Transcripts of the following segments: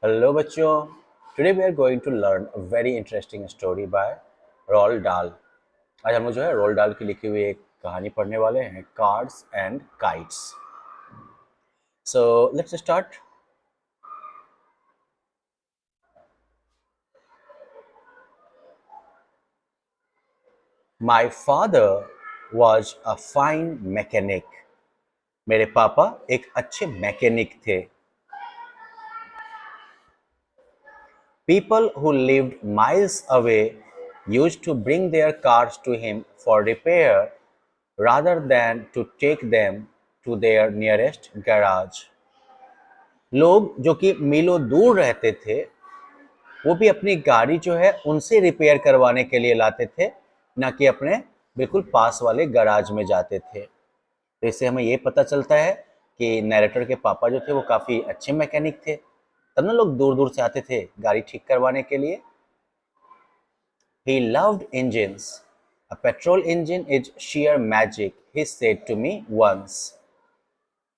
Hello बच्चों, today we are going to learn a very interesting story by Roald Dahl. आज हम लोग जो है रोald डाल की लिखी हुई एक कहानी पढ़ने वाले हैं, cards and kites. So let's start. My father was a fine mechanic. मेरे पापा एक अच्छे मैकेनिक थे। People who lived miles away used to bring their cars to him for repair rather than to take them to their nearest garage. लोग जो कि मीलों दूर रहते थे वो भी अपनी गाड़ी जो है उनसे रिपेयर करवाने के लिए लाते थे, ना कि अपने बिल्कुल पास वाले गराज में जाते थे। तो इससे हमें ये पता चलता है कि नैरेटर के पापा जो थे वो काफ़ी अच्छे मैकेनिक थे, तब ना लोग दूर दूर से आते थे गाड़ी ठीक करवाने के लिए। He loved engines. A petrol engine is sheer magic, he said to me once.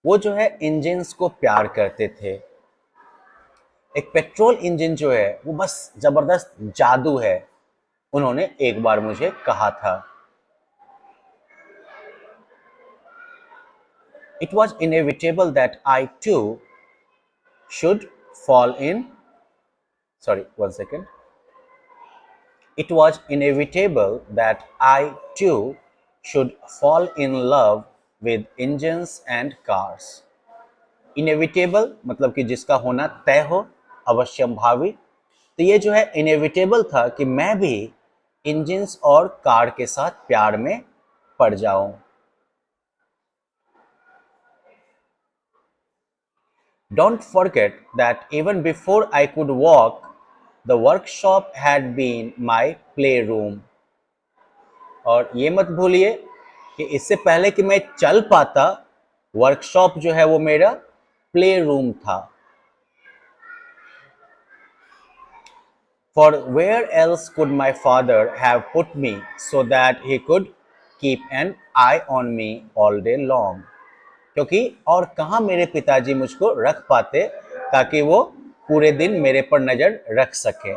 वो जो है इंजिन्स को प्यार करते थे। एक पेट्रोल इंजन जो है वो बस जबरदस्त जादू है, उन्होंने एक बार मुझे कहा था। It was inevitable that I too should fall in. Sorry, one second. It was inevitable that I too should fall in love with engines and cars. Inevitable मतलब कि जिसका होना तय हो, अवश्यंभावी। तो ये जो है इनेविटेबल था कि मैं भी इंजिन्स और कार के साथ प्यार में पड़ जाऊं। Don't forget that even before I could walk, the workshop had been my playroom. और ये मत भूलिए कि इससे पहले कि मैं चल पाता, वर्कशॉप जो है वो मेरा प्ले रूम था। For where else could my father have put me so that he could keep an eye on me all day long? क्योंकि और कहाँ मेरे पिताजी मुझको रख पाते ताकि वो पूरे दिन मेरे पर नजर रख सके।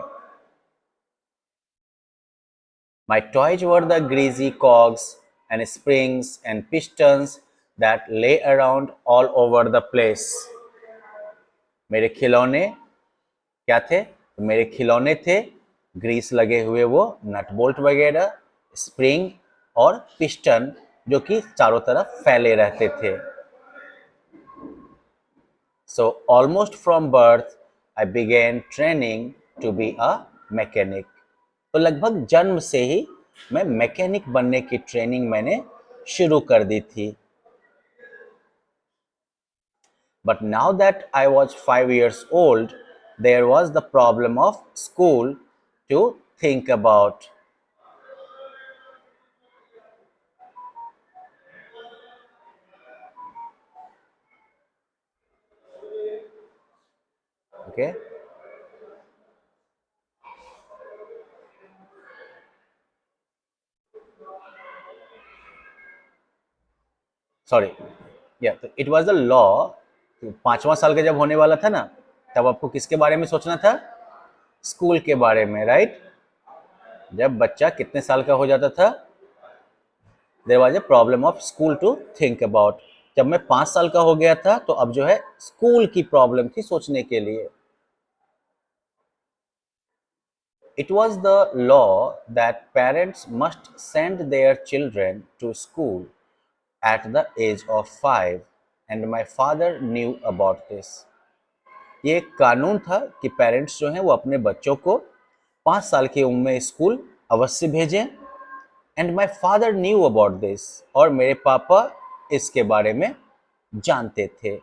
My toys were the greasy cogs and springs and pistons that lay around all over the place. मेरे खिलौने क्या थे? तो मेरे खिलौने थे ग्रीस लगे हुए वो नट बोल्ट वगैरह, स्प्रिंग और पिस्टन जो कि चारों तरफ फैले रहते थे। So almost from birth I began training to be a mechanic. तो लगभग जन्म से ही मैं मैकेनिक बनने की ट्रेनिंग मैंने शुरू कर दी थी। But now that I was 5 years old, there was the problem of school to think about. Okay? Sorry. Yeah, तो it was a law. तो 5वां साल का जब होने वाला था ना, तब आपको किसके बारे में सोचना था? स्कूल के बारे में, राइट? जब बच्चा कितने साल का हो जाता था, there was a problem of school to think about. जब मैं 5 साल का हो गया था तो अब जो है स्कूल की प्रॉब्लम थी सोचने के लिए। It was the law that parents must send their children to school at the age of 5, and my father knew about this. ये एक कानून था कि पेरेंट्स जो हैं वो अपने बच्चों को 5 साल की उम्र में स्कूल अवश्य भेजें। And my father knew about this, और मेरे पापा इसके बारे में जानते थे।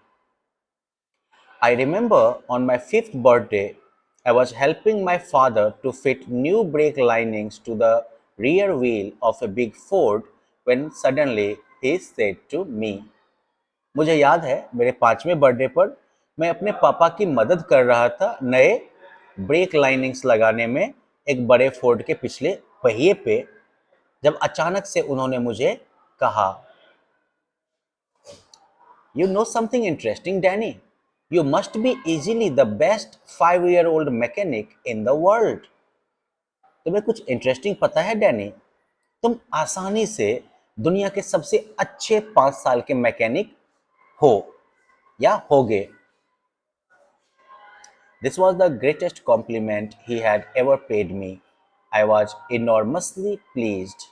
I remember on my 5th birthday, I was helping my father to fit new brake linings to the rear wheel of a big Ford when suddenly he said to me. मुझे याद है मेरे 5वें बर्थडे पर मैं अपने पापा की मदद कर रहा था नए ब्रेक लाइनिंग्स लगाने में एक बड़े फोर्ड के पिछले पहिए पे, जब अचानक से उन्होंने मुझे कहा, "You know something interesting, Danny? You must be easily the best 5-year old mechanic in the world. तुम्हें कुछ इंटरेस्टिंग पता है डैनी? तुम आसानी से दुनिया के सबसे अच्छे 5 साल के मैकेनिक हो या होगे. This was the greatest compliment he had ever paid me. I was enormously pleased.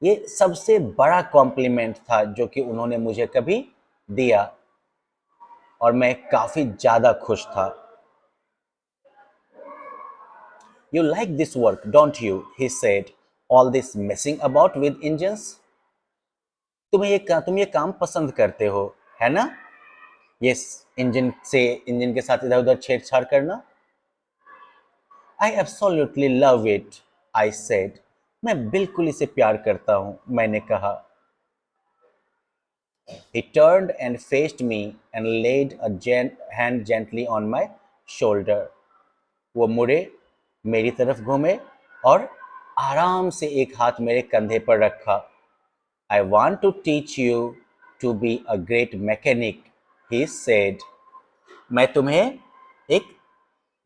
ये सबसे बड़ा कॉम्प्लीमेंट था जो कि उन्होंने मुझे कभी दिया और मैं काफी ज्यादा खुश था. You like this work, don't you? He said. All this messing about with engines. तुम ये काम पसंद करते हो, है ना? ये इंजन के साथ इधर-उधर छेड़छाड़ करना. I absolutely love it, I said. मैं बिल्कुल इसे प्यार करता हूँ, मैंने कहा. He turned and faced me and laid a hand gently on my shoulder. वो मुड़े, मेरी तरफ घूमे और आराम से एक हाथ मेरे कंधे पर रखा. I want to teach you to be a great mechanic, he said. मैं तुम्हें एक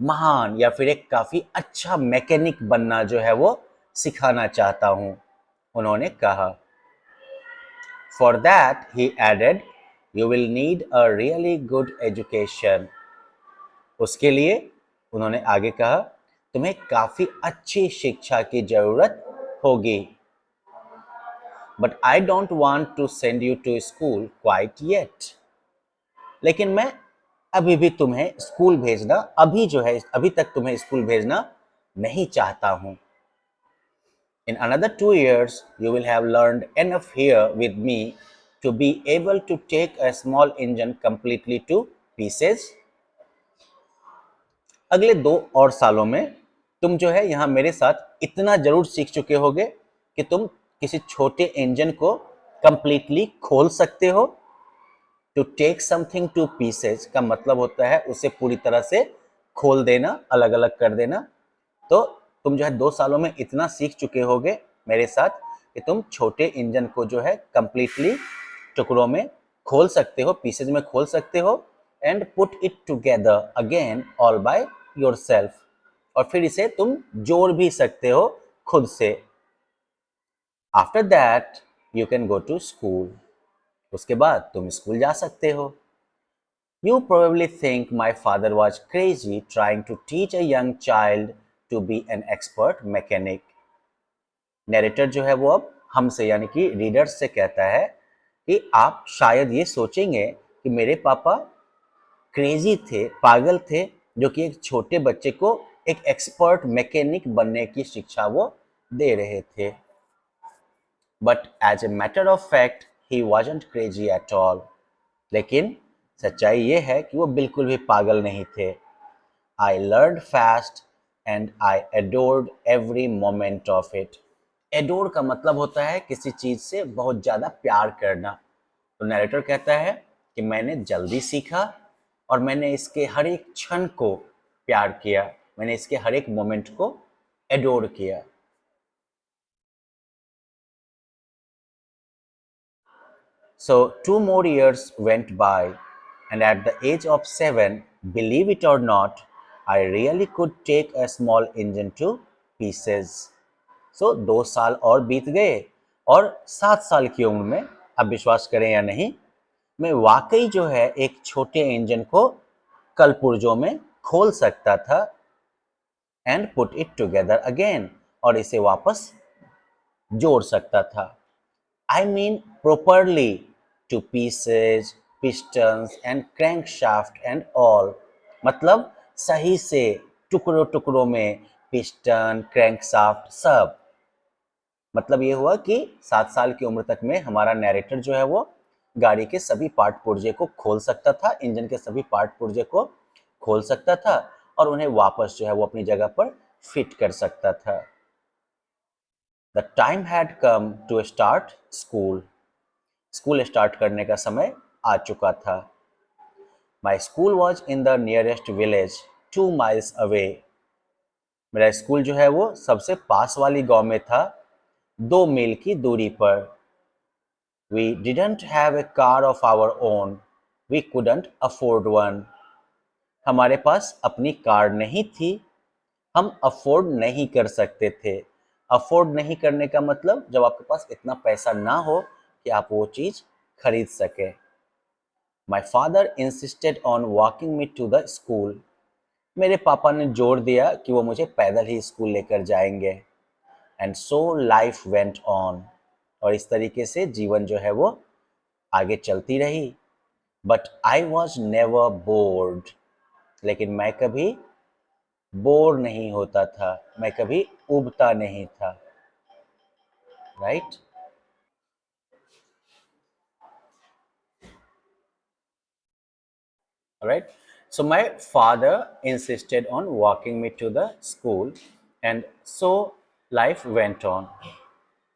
महान या फिर एक काफी अच्छा मैकेनिक बनना जो है वो सिखाना चाहता हूं, उन्होंने कहा. For that, he added, you will need a really good education. उसके लिए उन्होंने आगे कहा, तुम्हें काफी अच्छी शिक्षा की जरूरत होगी. But I don't want to send you to school quite yet. लेकिन मैं अभी भी तुम्हें स्कूल भेजना, अभी जो है अभी तक तुम्हें स्कूल भेजना नहीं चाहता हूं. In another 2 years, you will have learned enough here with me to be able to take a small engine completely to pieces. अगले 2 और सालों में तुम जो है यहाँ मेरे साथ इतना जरूर सीख चुके होगे कि तुम किसी छोटे इंजन को कंप्लीटली खोल सकते हो. To take something to pieces का मतलब होता है उसे पूरी तरह से खोल देना, अलग अलग कर देना. तो तुम जो है 2 सालों में इतना सीख चुके होगे मेरे साथ कि तुम छोटे इंजन को जो है कंप्लीटली टुकड़ों में खोल सकते हो, पीसेज में खोल सकते हो, and put it together again all by yourself. और फिर इसे तुम जोड़ भी सकते हो खुद से. After that you can go to school. उसके बाद तुम स्कूल जा सकते हो. You probably think my father was crazy trying to teach a young child to be an expert mechanic. Narrator जो है वो अब हमसे यानी कि रीडर्स से कहता है कि आप शायद ये सोचेंगे कि मेरे पापा क्रेजी थे, पागल थे, जो कि एक छोटे बच्चे को एक एक्सपर्ट मैकेनिक बनने की शिक्षा वो दे रहे थे. But as a matter of fact, he wasn't crazy at all. लेकिन सच्चाई ये है कि वो बिल्कुल भी पागल नहीं थे. I learned fast and I adored every moment of it. Adore का मतलब होता है किसी चीज से बहुत ज्यादा प्यार करना. तो नैरेटर कहता है कि मैंने जल्दी सीखा और मैंने इसके हर एक क्षण को प्यार किया, मैंने इसके हर एक मोमेंट को एडोर किया. So 2 more years went by, and at the age of 7, believe it or not, I really could take a small engine to pieces. So 2 साल और बीत गए और 7 साल की उम्र में, अब विश्वास करें या नहीं, मैं वाकई जो है एक छोटे इंजन को कलपुर्जों में खोल सकता था and put it together again, और इसे वापस जोड़ सकता था. I mean properly, to pieces, pistons and crankshaft and all. मतलब सही से टुकड़ों टुकड़ों में पिस्टन, क्रैंकशाफ्ट सब. मतलब ये हुआ कि 7 साल की उम्र तक में हमारा नैरेटर जो है वो गाड़ी के सभी पार्ट पुर्जे को खोल सकता था, इंजन के सभी पार्ट पुर्जे को खोल सकता था और उन्हें वापस जो है वो अपनी जगह पर फिट कर सकता था. The time had come to start school. School start करने का समय आ चुका था. My school was in the nearest village 2 miles away. मेरा स्कूल जो है वो सबसे पास वाली गांव में था, 2 मील की दूरी पर. We didn't have a car of our own. We couldn't afford one. हमारे पास अपनी कार नहीं थी, हम अफोर्ड नहीं कर सकते थे। अफोर्ड नहीं करने का मतलब जब आपके पास इतना पैसा ना हो कि आप वो चीज खरीद सके। My father insisted on walking me to the school. मेरे पापा ने जोर दिया कि वो मुझे पैदल ही स्कूल लेकर जाएंगे। And so life went on. और इस तरीके से जीवन जो है वो आगे चलती रही। But I was never board. लेकिन मैं कभी बोर नहीं होता था, मैं कभी उबता नहीं था। Right? Right? So my father insisted on walking me to the school, and so life went on.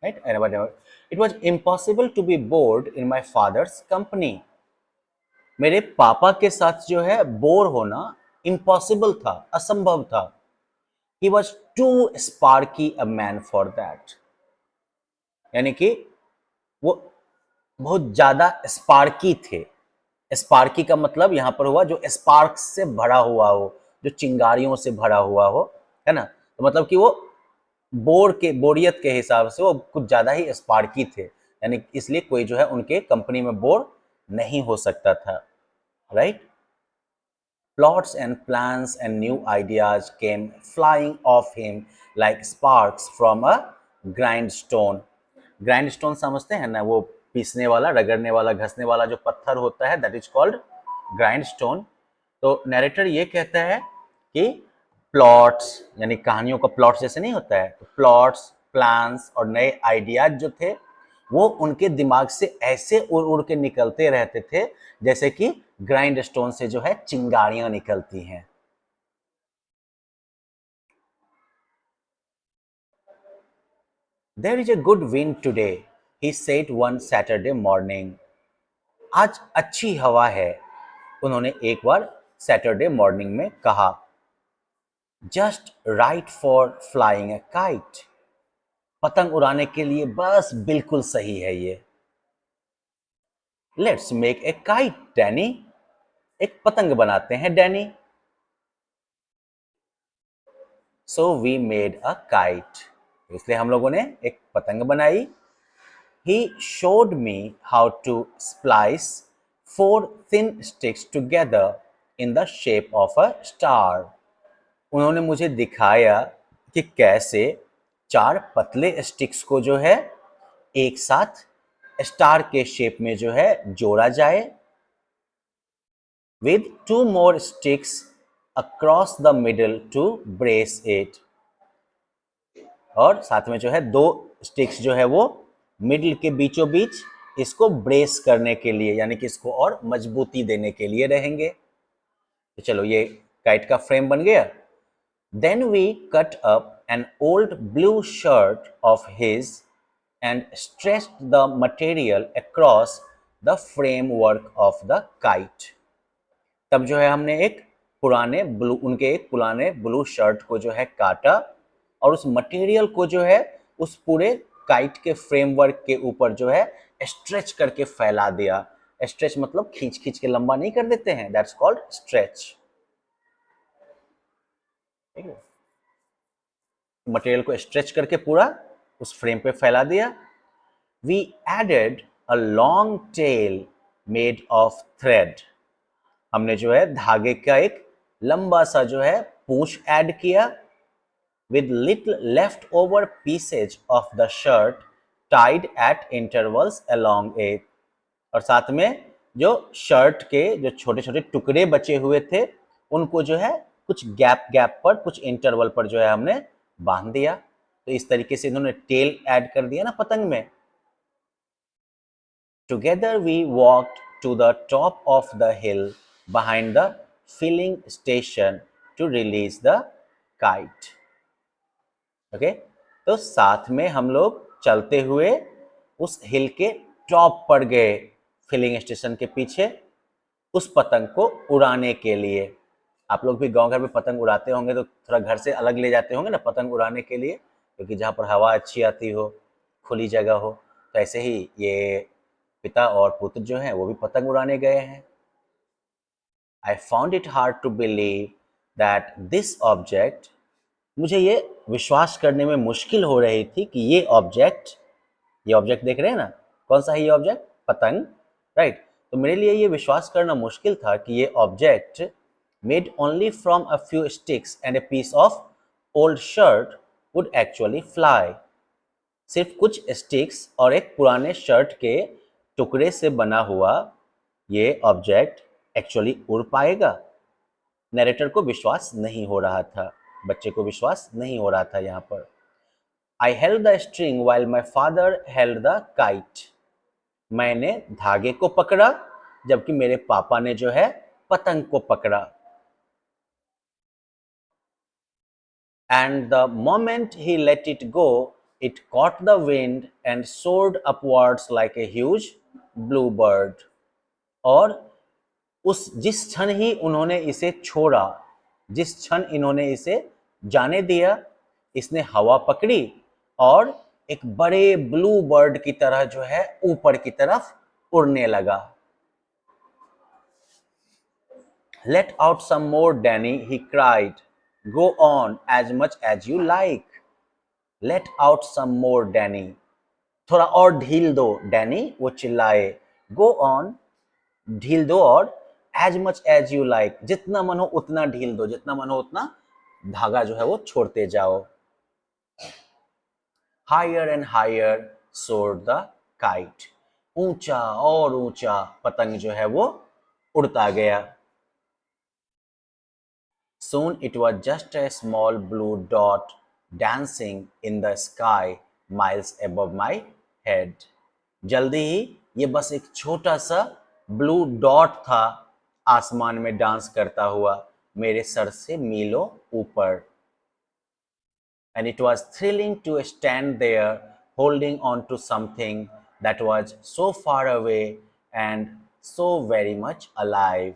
Right? And whatever. It was impossible to be bored in my father's company. मेरे पापा के साथ जो है बोर होना impossible था, असंभव था। He was too sparky a man for that. यानी कि वो बहुत ज्यादा स्पार्की थे। स्पार्की का मतलब यहाँ पर हुआ जो स्पार्क्स से भरा हुआ हो, जो चिंगारियों से भरा हुआ हो, है ना। तो मतलब कि वो बोरियत के हिसाब से वो कुछ ज्यादा ही स्पार्की थे, यानी इसलिए कोई जो है उनके कंपनी में बोर नहीं हो सकता था। Right? Plots and plans and new ideas came flying off him like sparks from a grindstone. ग्राइंडस्टोन समझते हैं ना, वो पीसने वाला, रगड़ने वाला, घसने वाला जो पत्थर होता है, दैट इज कॉल्ड ग्राइंडस्टोन। तो नरेटर ये कहता है कि प्लॉट्स, यानी कहानियों का प्लॉट जैसे नहीं होता है, तो प्लॉट्स, प्लान्स और नए आइडियाज जो थे वो उनके दिमाग से ऐसे उड़ उड़ के निकलते रहते थे जैसे कि ग्राइंड स्टोन से जो है चिंगारियां निकलती हैं। There is a good wind today, he said one Saturday morning. आज अच्छी हवा है, उन्होंने एक बार सैटरडे मॉर्निंग में कहा। Just right for flying a kite. पतंग उड़ाने के लिए बस बिल्कुल सही है ये। Let's make a kite Danny. एक पतंग बनाते हैं Danny. So we made a kite. इसलिए हम लोगों ने एक पतंग बनाई। ही showed me how to splice four thin sticks together in the shape of a star. उन्होंने मुझे दिखाया कि कैसे चार पतले स्टिक्स को जो है एक साथ स्टार के शेप में जो है जोड़ा जाए। with two more sticks across the middle to brace it। और साथ में जो है दो स्टिक्स जो है वो मिडिल के बीचों बीच इसको ब्रेस करने के लिए, यानी कि इसको और मजबूती देने के लिए रहेंगे। तो चलो ये काइट का फ्रेम बन गया। Then we cut up an old blue shirt of his and stretched the material across the framework of the kite. तब जो है हमने एक पुराने ब्लू, उनके एक पुराने ब्लू शर्ट को जो है काटा और उस मटेरियल को जो है उस पूरे काइट के फ्रेमवर्क के ऊपर जो है स्ट्रेच करके फैला दिया। स्ट्रेच मतलब खींच खींच के लंबा नहीं कर देते हैं, दैट्स कॉल्ड स्ट्रेच। ठीक है, मटेरियल को स्ट्रेच करके पूरा उस फ्रेम पे फैला दिया। We added a long tail made of thread. हमने जो है धागे का एक लंबा सा जो है पूंछ ऐड किया। with little leftover pieces of the shirt tied at intervals along it। और साथ में जो शर्ट के जो छोटे छोटे टुकड़े बचे हुए थे उनको जो है कुछ गैप गैप पर, कुछ इंटरवल पर जो है हमने बांध दिया। तो इस तरीके से इन्होंने टेल ऐड कर दिया ना पतंग में। Together we walked to the top of the hill behind the filling station to release the kite। Okay, तो साथ में हम लोग चलते हुए उस हिल के टॉप पर गए, फिलिंग स्टेशन के पीछे, उस पतंग को उड़ाने के लिए। आप लोग भी गांव घर में पतंग उड़ाते होंगे तो थोड़ा घर से अलग ले जाते होंगे ना पतंग उड़ाने के लिए, क्योंकि जहाँ पर हवा अच्छी आती हो, खुली जगह हो। तो ऐसे ही ये पिता और पुत्र जो हैं वो भी पतंग उड़ाने गए हैं। I found it hard to believe that this object, मुझे ये विश्वास करने में मुश्किल हो रही थी कि ये ऑब्जेक्ट देख रहे हैं ना, कौन सा है ये ऑब्जेक्ट? पतंग, राइट। तो मेरे लिए ये विश्वास करना मुश्किल था कि ये object made only from a few sticks and a piece of old shirt would actually fly. सिर्फ कुछ स्टिक्स और एक पुराने शर्ट के टुकड़े से बना हुआ ये ऑब्जेक्ट एक्चुअली उड़ पाएगा। नरेटर को विश्वास नहीं हो रहा था, बच्चे को विश्वास नहीं हो रहा था यहाँ पर। I held the string while my father held the kite. मैंने धागे को पकड़ा जबकि मेरे पापा ने जो है पतंग को पकड़ा। And the moment he let it go, it caught the wind and soared upwards like a huge bluebird. और उस जिस क्षण ही उन्होंने इसे छोड़ा, जिस क्षण इन्होंने इसे जाने दिया, इसने हवा पकड़ी और एक बड़े ब्लू बर्ड की तरह जो है ऊपर की तरफ उड़ने लगा। Let out some more, Danny, he cried. Go on as much as you like. Let out some more, Danny. थोड़ा और ढील दो, डैनी, वो चिल्लाए। Go on, ढील दो और as much as you like, जितना मन हो उतना ढील दो, जितना मन हो उतना धागा जो है वो छोड़ते जाओ। Higher and higher soared the kite. ऊंचा और ऊंचा पतंग जो है वो उड़ता गया। Soon it was just a small blue dot dancing in the sky miles above my head. जल्दी ही ये बस एक छोटा सा ब्लू डॉट था आसमान में डांस करता हुआ मेरे सर से मीलों ऊपर। And it was thrilling to stand there holding on to something that was so far away and so very much alive.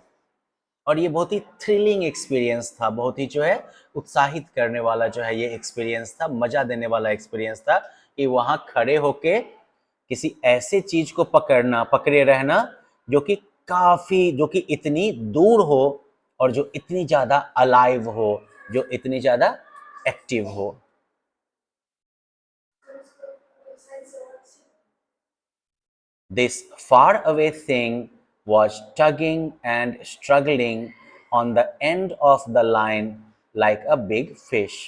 और ये बहुत ही थ्रिलिंग एक्सपीरियंस था, बहुत ही जो है उत्साहित करने वाला जो है ये एक्सपीरियंस था, मजा देने वाला एक्सपीरियंस था कि वहां खड़े होके किसी ऐसे चीज को पकड़े रहना जो कि जो कि इतनी दूर हो और जो इतनी ज्यादा अलाइव हो, जो इतनी ज्यादा एक्टिव हो। This faraway thing was tugging and struggling on the end of the line like a big fish.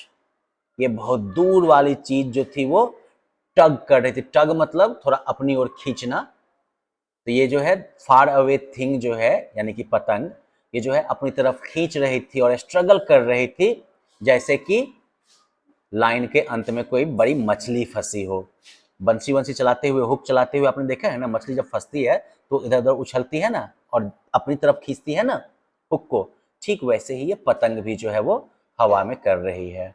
ये बहुत दूर वाली चीज जो थी वो टग कर रही थी। टग मतलब थोड़ा अपनी ओर खींचना। तो ये जो है फार अवे थिंग जो है यानी कि पतंग, ये जो है अपनी तरफ खींच रही थी और स्ट्रगल कर रही थी जैसे कि लाइन के अंत में कोई बड़ी मछली फंसी हो। बंसी वंसी चलाते हुए, हुक चलाते हुए आपने देखा है ना, मछली जब फंसती है तो इधर उधर उछलती है ना और अपनी तरफ खींचती है ना हुक को। ठीक वैसे ही ये पतंग भी जो है वो हवा में कर रही है।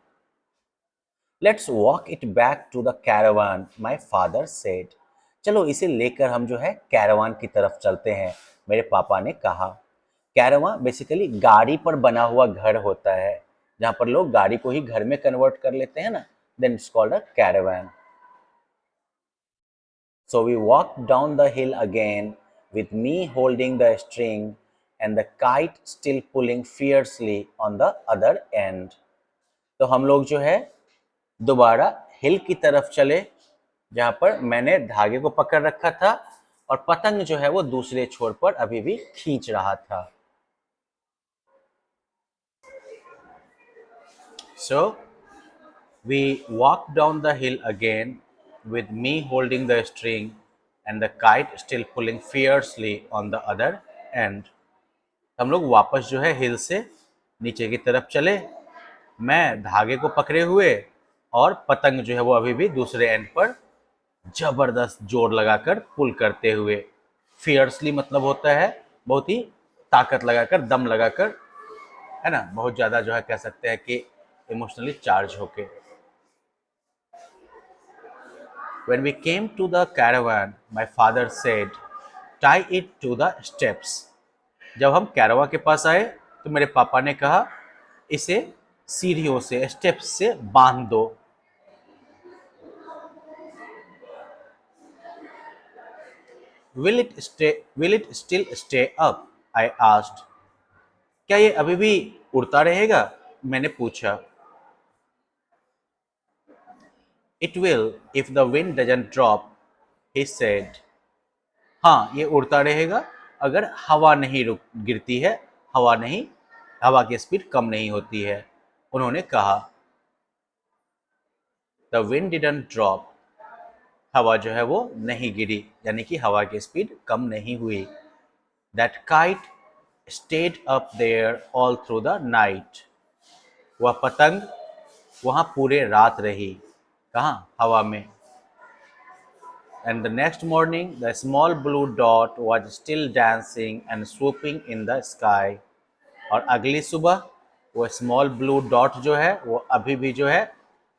Let's walk it back to the caravan, my father said. चलो इसे लेकर हम जो है कैरावान की तरफ चलते हैं, मेरे पापा ने कहा। कैरावान बेसिकली गाड़ी पर बना हुआ घर होता है, जहां पर लोग गाड़ी को ही घर में कन्वर्ट कर लेते हैं ना, then it's called a caravan. So we walked down the hill again with me holding the string and the kite still pulling fiercely on the other end. तो हम लोग जो है दोबारा हिल की तरफ चले जहां पर मैंने धागे को पकड़ रखा था और पतंग जो है वो दूसरे छोर पर अभी भी खींच रहा था। So we walked down the hill again with me holding the string and the kite still pulling fiercely on the other end. हम लोग वापस जो है हिल से नीचे की तरफ चले, मैं धागे को पकड़े हुए और पतंग जो है वो अभी भी दूसरे एंड पर जबरदस्त जोर लगाकर पुल करते हुए। फियर्सली मतलब होता है बहुत ही ताकत लगाकर, दम लगाकर, है ना, बहुत ज्यादा जो है कह सकते हैं कि इमोशनली चार्ज होके। When we came to the caravan, my father said, tie it to the steps. जब हम कैरवा के पास आए तो मेरे पापा ने कहा इसे सीढ़ियों से, स्टेप्स से बांध दो। Will it still stay up? I asked. क्या ये अभी भी उड़ता रहेगा? मैंने पूछा। It will if the wind doesn't drop, he said. हाँ, ये उड़ता रहेगा अगर हवा नहीं रुक गिरती है, हवा की स्पीड कम नहीं होती है, उन्होंने कहा। The wind didn't drop. हवा जो है वो नहीं गिरी, यानी कि हवा की स्पीड कम नहीं हुई। That kite stayed up there all through the night. वह पतंग वहां पूरे रात रही। कहाँ? हवा में। And the next morning, the small blue dot was still dancing and swooping in the sky. और अगली सुबह वो स्मॉल ब्लू डॉट जो है वो अभी भी जो है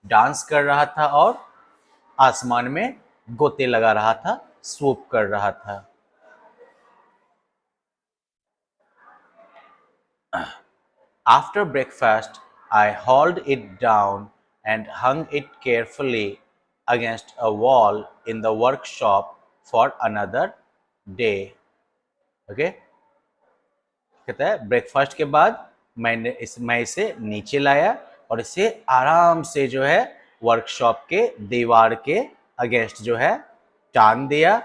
डांस कर रहा था और आसमान में गोते लगा रहा था, स्वूप कर रहा था। After breakfast, I hauled it down and hung it carefully against a wall in the workshop for another day. Okay? कहता है ब्रेकफास्ट के बाद मैं इसे नीचे लाया और इसे आराम से जो है वर्कशॉप के दीवार के अगेंस्ट जो है टांग दिया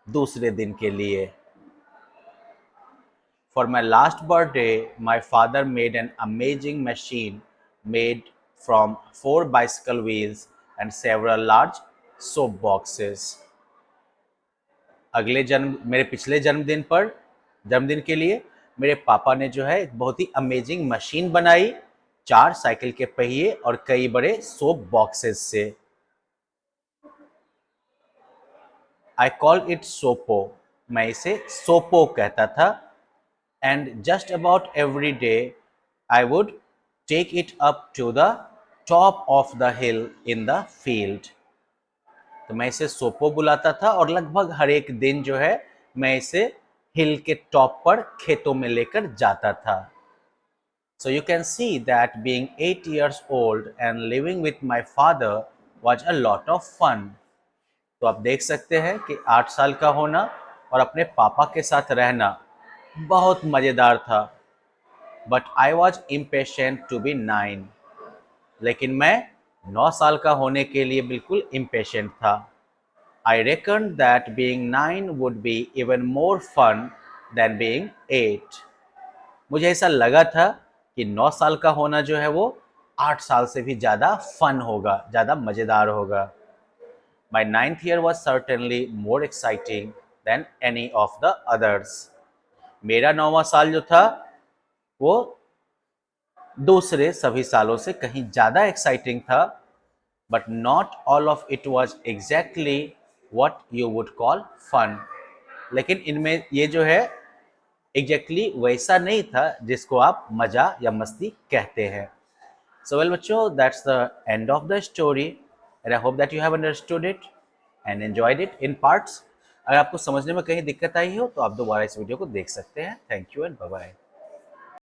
दूसरे दिन के लिए। For my last birthday, my father made an amazing machine made from 4 bicycle wheels and several large soap boxes. मेरे पिछले जन्मदिन के लिए मेरे पापा ने जो है एक बहुत ही अमेजिंग मशीन बनाई, 4 साइकिल के पहिए और कई बड़े सोप बॉक्सेस से। I called it सोपो, मैं इसे सोपो कहता था। And just about every day, I would take it up to the top of the hill in the field. तो मैं इसे सोपो बुलाता था और लगभग हर एक दिन जो है मैं इसे हिल के टॉप पर खेतों में लेकर जाता था। So you can see that being 8 years old and living with my father was a lot of fun. तो आप देख सकते हैं कि 8 साल का होना और अपने पापा के साथ रहना बहुत मज़ेदार था। But I was impatient to be 9. लेकिन मैं 9 साल का होने के लिए बिल्कुल impatient था। I reckoned that being 9 would be even more fun than being 8. मुझे ऐसा लगा था कि 9 साल का होना जो है वो 8 साल से भी ज़्यादा फन होगा, ज़्यादा मज़ेदार होगा। My 9th year was certainly more exciting than any of the others. मेरा 9वां साल जो था वो दूसरे सभी सालों से कहीं ज़्यादा एक्साइटिंग था, but not all of it was exactly what you would call fun. लेकिन इनमें ये जो है एग्जैक्टली वैसा नहीं था जिसको आप मज़ा या मस्ती कहते हैं। सो वेल बच्चों, that's the end of the story and I hope that you have understood it and enjoyed it in parts. अगर आपको समझने में कहीं दिक्कत आई हो तो आप दोबारा इस वीडियो को देख सकते हैं। Thank you and bye bye.